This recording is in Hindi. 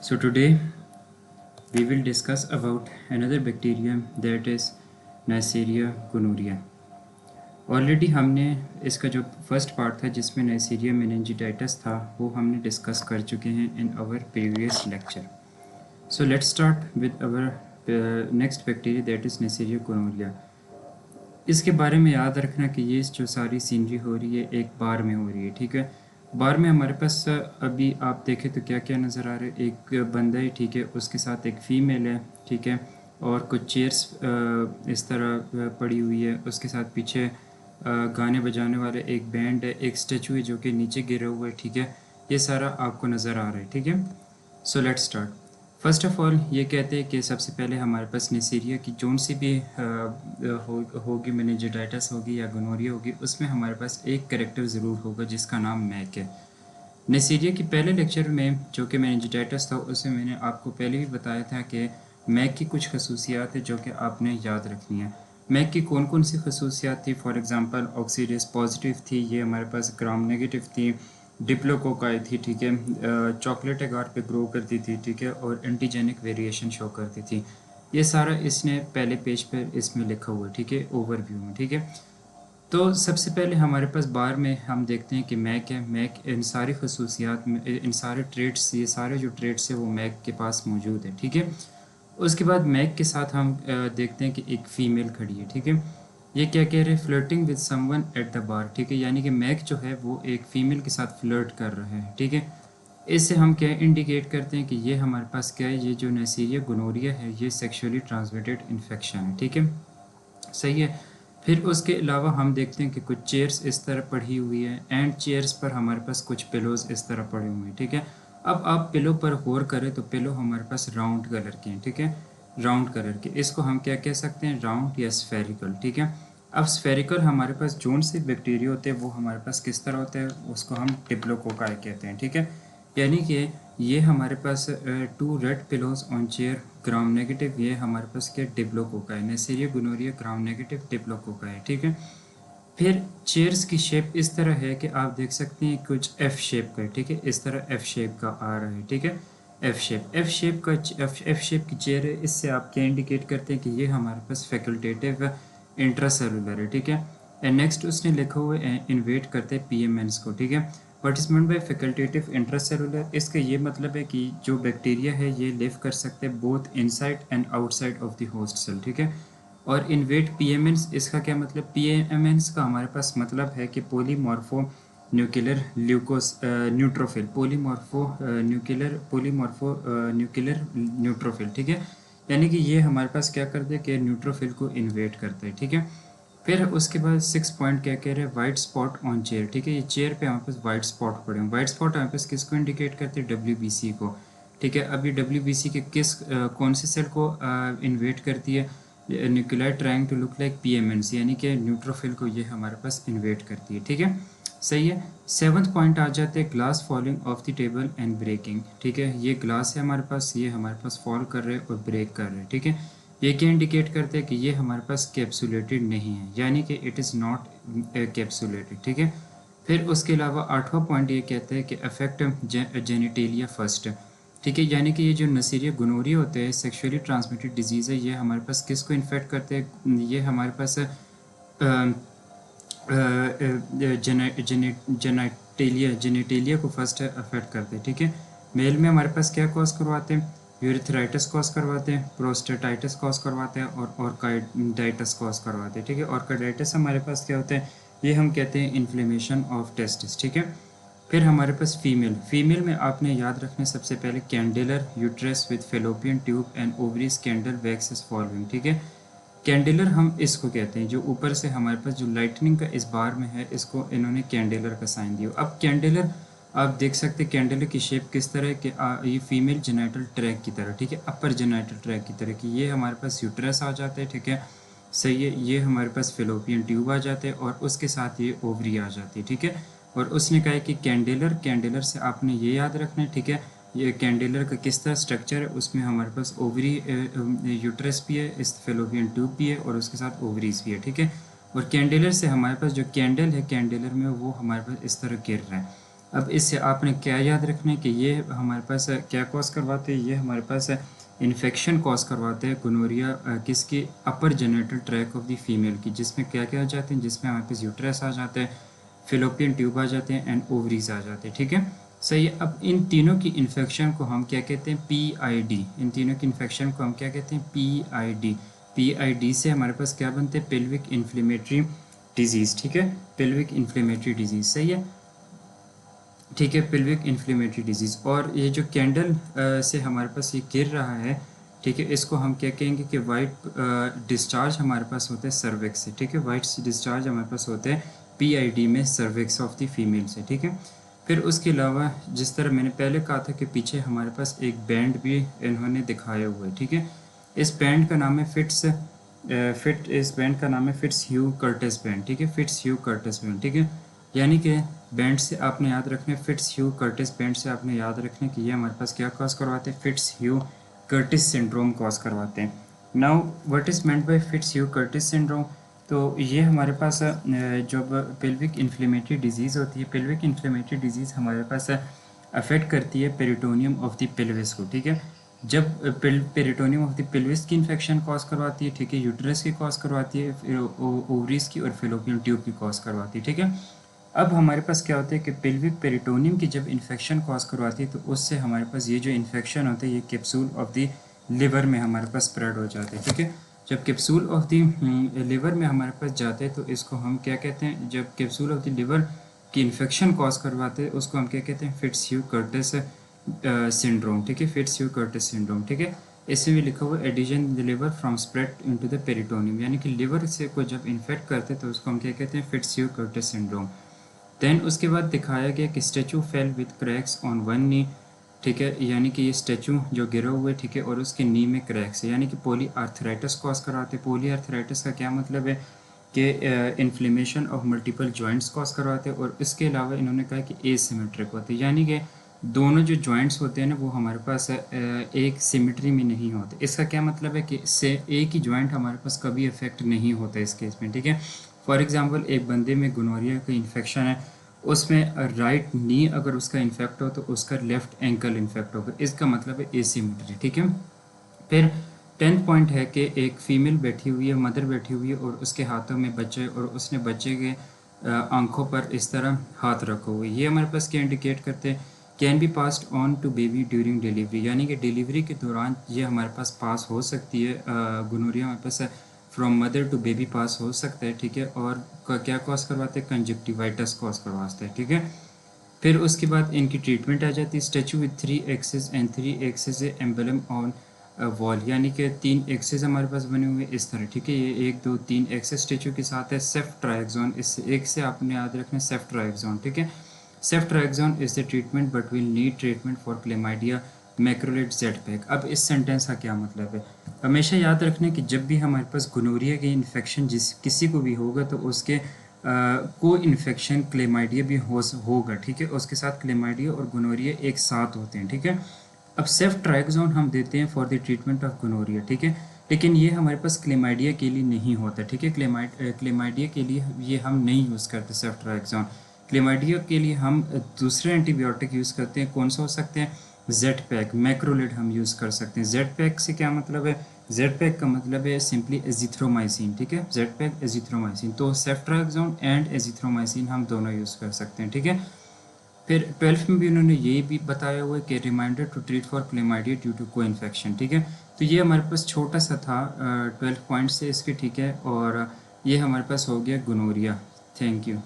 So today we will discuss about another bacterium that is Neisseria gonorrhea. Already हमने इसका जो फर्स्ट पार्ट था जिसमें Neisseria meningitis था वो हमने डिस्कस कर चुके हैं in our previous lecture. So let's start with our next bacteria that is Neisseria gonorrhea. इसके बारे में याद रखना कि ये जो सारी सीनरी हो रही है एक बार में हो रही है, ठीक है. बार में हमारे पास अभी आप देखें तो क्या क्या नज़र आ रहा है. एक बंदा है, ठीक है, उसके साथ एक फ़ीमेल है, ठीक है, और कुछ चेयर्स इस तरह पड़ी हुई है. उसके साथ पीछे गाने बजाने वाले एक बैंड है, एक स्टैचू है जो कि नीचे गिरा हुआ है, ठीक है. ये सारा आपको नज़र आ रहा है, ठीक है. So let's start. First of all ये कहते हैं कि सबसे पहले हमारे पास Neisseria की जोन सी भी होगी, मेनिंजाइटिस होगी या गोनोरिया होगी, उसमें हमारे पास एक कैरेक्टर ज़रूर होगा जिसका नाम मैक है. Neisseria की पहले लेक्चर में जो कि मेनिंजाइटिस था उसमें मैंने आपको पहले भी बताया था कि मैक की कुछ खसूसियात है जो कि आपने याद रखनी है. मैक की कौन कौन सी खसूसियात थी. फॉर एग्ज़ाम्पल ऑक्सीडेस पॉजिटिव थी, ये हमारे पास ग्राम नेगेटिव थी, डिप्लोकोकाई थी, ठीक है, चॉकलेट एगार पे ग्रो करती थी, ठीक है, और एंटीजेनिक वेरिएशन शो करती थी. ये सारा इसने पहले पेज पर इसमें लिखा हुआ है, ठीक है, ओवरव्यू में, ठीक है. तो सबसे पहले हमारे पास बार में हम देखते हैं कि मैक है. मैक इन सारी खसूसियात में, इन सारे ट्रेड्स, ये सारे जो ट्रेड्स है वो मैक के पास मौजूद है, ठीक है. उसके बाद मैक के साथ हम देखते हैं कि एक फ़ीमेल खड़ी है, ठीक है. ये क्या कह रहे हैं, flirting with someone at the bar, ठीक है, यानी कि मैक जो है वो एक फ़ीमेल के साथ फ्लर्ट कर रहा है, ठीक है. इससे हम क्या इंडिकेट करते हैं कि ये हमारे पास क्या है, ये जो Neisseria gonorrhea है ये सेक्सुअली ट्रांसमिटेड इन्फेक्शन है, ठीक है, सही है. फिर उसके अलावा हम देखते हैं कि कुछ चेयर्स इस तरह पड़ी हुई है एंड चेयर्स पर हमारे पास कुछ पिलोज़ इस तरह पड़े हुए हैं, ठीक है. अब आप पिलो पर गौर करें तो पिलो हमारे पास राउंड कलर के हैं, ठीक है, राउंड कलर के. इसको हम क्या कह सकते हैं, राउंड या स्फेरिकल, ठीक है. अब स्फेरिकल हमारे पास जोन से बैक्टीरिया होते हैं वो हमारे पास किस तरह होते हैं, उसको हम डिप्लोकोकाई कहते हैं, ठीक है. यानी कि ये हमारे पास 2 red pillows on chair gram negative, ये हमारे पास क्या diplococci, Neisseria gonorrhea gram negative diplococci, ठीक है. फिर चेयर्स की शेप इस तरह है कि आप देख सकते हैं कुछ एफ़ शेप का है, ठीक है, इस तरह एफ़ शेप का आ रहा है, ठीक है, एफ़ शेप की चेयर है. इससे आप क्या इंडिकेट करते हैं कि ये हमारे पास फैकल्टेटिव इंट्रासेलुलर है, ठीक है. एंड नेक्स्ट उसने लिखा हुआ है इन्वेट करते हैं PMNs को, ठीक है. What is mean by facultative intracellular, इसका ये मतलब है कि जो बैक्टीरिया है ये लिव कर सकते हैं both inside and outside of the host cell, ठीक है. और इन्वेट PMNs, इसका क्या मतलब, PMNs का हमारे पास मतलब है कि polymorphonuclear leucos neutrophil, polymorphonuclear neutrophil, ठीक है. यानी कि ये हमारे पास क्या करते हैं कि न्यूट्रोफिल को इन्वेट करते हैं, ठीक है. फिर उसके बाद 6 पॉइंट क्या कह रहे हैं, वाइट स्पॉट ऑन चेयर, ठीक है. ये चेयर पे हमारे पास वाइट स्पॉट पड़े हैं. वाइट स्पॉट हमारे पास किसको इंडिकेट करते हैं, WBC को, ठीक है. अब ये WBC के कौन से सेल को इन्वेट करती है, nuclear trying to look like PMNs, यानी कि न्यूट्रोफिल को ये हमारे पास इन्वेट करती है, ठीक है, सही है. 7th पॉइंट आ जाते हैं glass falling off the table and breaking, ठीक है. ये ग्लास है हमारे पास, ये हमारे पास फॉल कर रहे हैं और ब्रेक कर रहे हैं, ठीक है. ये क्या इंडिकेट करते हैं कि ये हमारे पास कैप्सुलेटेड नहीं है, यानी कि इट इज़ नॉट कैप्सुलेटेड, ठीक है. फिर उसके अलावा 8वां पॉइंट ये कहते हैं कि अफेक्ट जेनिटेलिया फर्स्ट, ठीक है. यानी कि ये जो Neisseria gonorrhea होते हैं सेक्सुअली ट्रांसमिटेड डिजीज़ है, ये हमारे पास किसको इन्फेक्ट करते हैं, ये हमारे पास जेनिटेलिया को फर्स्ट अफेक्ट करते हैं, ठीक है. मेल में हमारे पास क्या कॉज करवाते हैं, यूरिथ्राइटिस कॉज करवाते हैं, प्रोस्टेटाइटिस कॉज करवाते हैं और ऑर्काइडाइटिस कॉज करवाते हैं, ठीक है. ऑर्काइडाइटिस हमारे पास क्या होता है, ये हम कहते हैं इन्फ्लेमेशन ऑफ टेस्टिस, ठीक है. फिर हमारे पास फीमेल में आपने याद रखना सबसे पहले candler uterus with fallopian tube and ovaries candle waxes following, ठीक है. कैंडिलर हम इसको कहते हैं, जो ऊपर से हमारे पास जो लाइटनिंग का इस बार में है इसको इन्होंने कैंडिलर का साइन दिया. अब कैंडिलर आप देख सकते हैं कैंडिलर की शेप किस तरह है कि ये फीमेल जेनाइटल ट्रैक की तरह, ठीक है, अपर जेनाइटल ट्रैक की तरह की. ये हमारे पास यूट्रस आ जाता है, ठीक है, सही है. ये हमारे पास फेलोपियन ट्यूब आ जाते हैं और उसके साथ ये ओवरी आ जाती है, ठीक है. और उसने कहा कि कैंडिलर से आपने ये याद रखना है, ठीक है. ये कैंडिलर का किस तरह स्ट्रक्चर है, उसमें हमारे पास ओवरी यूट्रस भी है, इस फेलोपियन ट्यूब भी है और उसके साथ ओवरीज भी है, ठीक है. और कैंडिलर से हमारे पास जो कैंडल है, कैंडिलर में वो हमारे पास इस तरह गिर रहा है. अब इससे आपने क्या याद रखना है कि ये हमारे पास क्या कॉज करवाते हैं, ये हमारे पास इन्फेक्शन कॉज करवाते हैं गोनोरिया किसकी, upper genital tract of the female की, जिसमें क्या क्या आ जाते हैं, जिसमें हमारे पास यूट्रस आ जाते हैं, फिलोपियन ट्यूब आ जाते हैं एंड ओवरीज आ जाते हैं। ठीक है, सही है। अब इन तीनों की इन्फेक्शन को हम क्या कहते हैं, PID। इन तीनों की इन्फेक्शन को हम क्या कहते हैं, PID। PID से हमारे पास क्या बनते हैं, पेल्विक इन्फ्लेमेटरी डिजीज़। ठीक है, पेल्विक इन्फ्लेमेटरी डिजीज़, सही है। ठीक है, पेल्विक इन्फ्लेमेटरी डिजीज़। और ये जो कैंडल से हमारे पास ये गिर रहा है, ठीक है, इसको हम क्या कहेंगे कि वाइट डिस्चार्ज हमारे पास होते हैं सर्विक्स से। ठीक है, वाइट डिस्चार्ज हमारे पास होते हैं PID में सर्विक्स ऑफ द फीमेल से। ठीक है, फिर उसके अलावा जिस तरह मैंने पहले कहा था कि पीछे हमारे पास एक बैंड भी इन्होंने दिखाया हुआ है। ठीक है, इस बैंड का नाम है इस बैंड का नाम है फिट्स ह्यू कर्टिस बैंड। ठीक है, फिट्स ह्यू कर्टिस बैंड। ठीक है, यानी कि बैंड से आपने याद रखना है, फिट्स ह्यू कर्टिस बैंड से आपने याद रखना है कि ये हमारे पास क्या कॉज करवाते हैं, Fitz Hugh Curtis syndrome cause करवाते हैं। Now what is meant by Fitz Hugh Curtis syndrome, तो ये हमारे पास जब पेल्विक इन्फ्लेमेटरी डिजीज़ होती है, पेल्विक इन्फ्लेमेटरी डिजीज़ हमारे पास अफेक्ट करती है पेरिटोनियम ऑफ द पेल्विस को। ठीक है, जब पेरिटोनियम ऑफ द पेल्विस की इन्फेक्शन कॉज करवाती है, ठीक है, यूट्रस की कॉज करवाती है, फिर ओवरीज की और फिलोपियन ट्यूब की कॉज करवाती है। ठीक है, अब हमारे पास क्या होता है कि पेल्विक पेरिटोनियम की जब इन्फेक्शन कॉज करवाती है तो उससे हमारे पास ये जो इन्फेक्शन होता है ये कैप्सूल ऑफ द लिवर में हमारे पास स्प्रेड हो जाते हैं। ठीक है, जब कैप्सूल ऑफ द लिवर में हमारे पास जाते हैं तो इसको हम क्या कहते हैं, जब कैप्सूल ऑफ द लिवर की इन्फेक्शन कॉज करवाते हैं उसको हम क्या कहते हैं, फिट्स ह्यू कर्टिस सिंड्रोम। ठीक है, फिट्स ह्यू कर्टिस सिंड्रोम। ठीक है, इसमें भी लिखा हुआ addition the liver from spread into the peritoneum, यानी कि लिवर से को जब इन्फेक्ट करते हैं तो उसको हम क्या कहते हैं, Fitz Hugh Curtis syndrome. Then उसके बाद दिखाया गया कि statue fail with cracks on one knee. ठीक है, यानी कि ये स्टैचू जो गिरा हुआ है, ठीक है, और उसके नी में क्रैक्स है, यानी कि पोली आर्थराइटिस कॉज कराते। पोली आर्थराइटिस का क्या मतलब है कि inflammation of multiple joints cause करवाते हैं। और इसके अलावा इन्होंने कहा कि एसिमेट्रिक होते हैं, यानी कि दोनों जो जॉइंट्स होते हैं ना वो हमारे पास एक सिमेट्री में नहीं होते। इसका क्या मतलब है कि से एक ही जॉइंट हमारे पास कभी इफेक्ट नहीं होता इस केस में। ठीक है, फॉर एग्जांपल एक बंदे में गोनोरिया का इन्फेक्शन है, उसमें राइट नी अगर उसका इन्फेक्ट हो तो उसका लेफ्ट एंकल इन्फेक्ट होगा, इसका मतलब है एसिमेट्री। ठीक है, फिर 10th पॉइंट है कि एक फीमेल बैठी हुई है, मदर बैठी हुई है और उसके हाथों में बच्चे है और उसने बच्चे के आंखों पर इस तरह हाथ रखा हुआ है। ये हमारे पास क्या इंडिकेट करते हैं, can be passed on to baby during delivery, यानी कि डिलीवरी के दौरान ये हमारे पास पास हो सकती है। गोनोरिया हमारे पास फ्रॉम मदर टू बेबी पास हो सकता है। ठीक है, और क्या कॉज करवाते हैं, कंजक्टिवाइटिस कॉज करवाते हैं। ठीक है, फिर उसके बाद इनकी ट्रीटमेंट आ जाती है, statue with 3 axes and 3 axes emblem on wall, यानी कि 3 एक्सेस हमारे पास बने हुए इस तरह। ठीक है, ये 1 2 3 एक्सेस स्टैचू के साथ है। सेफ्ट्राइक्सोन, इससे एक से आपने याद रखना है सेफ्ट्राइक्सोन। ठीक है, ceftriaxone is the treatment but will need treatment for chlamydia macrolide Z pack. अब इस सेंटेंस का क्या मतलब है, हमेशा याद रखना कि जब भी हमारे पास गोनोरिया की इन्फेक्शन किसी को भी होगा तो उसके को इन्फेक्शन क्लेमाइडिया भी होगा। ठीक है, उसके साथ क्लेमाइडिया और गोनोरिया एक साथ होते हैं। ठीक है, अब सेफ्ट्राइक्सोन हम देते हैं for the treatment of gonorrhoea. ठीक है, लेकिन ये हमारे पास क्लेमाइडिया के लिए नहीं होता। ठीक है, क्लेमाइडिया के लिए ये हम नहीं यूज़ करते सेफ्ट्राइक्सोन। क्लेमाइडिया के लिए हम दूसरे एंटीबायोटिक यूज़ करते हैं, कौन सा हो सकते हैं, जेड पैक, मैक्रोलिड हम यूज़ कर सकते हैं। जेड पैक से क्या मतलब है, जेड पैक का मतलब है सिंपली एजिथ्रोमाइसिन। ठीक है, जेड पैक एजिथ्रोमाइसिन, तो सेफ्ट्राइक्सोन एंड एजिथ्रोमाइसिन हम दोनों यूज़ कर सकते हैं। ठीक है, फिर 12th में भी उन्होंने ये भी बताया हुआ है कि reminder to treat for chlamydia due to co infection. ठीक है, तो ये हमारे पास छोटा सा था 12 पॉइंट से इसके। ठीक है, और ये हमारे पास हो गया गोनोरिया। Thank you.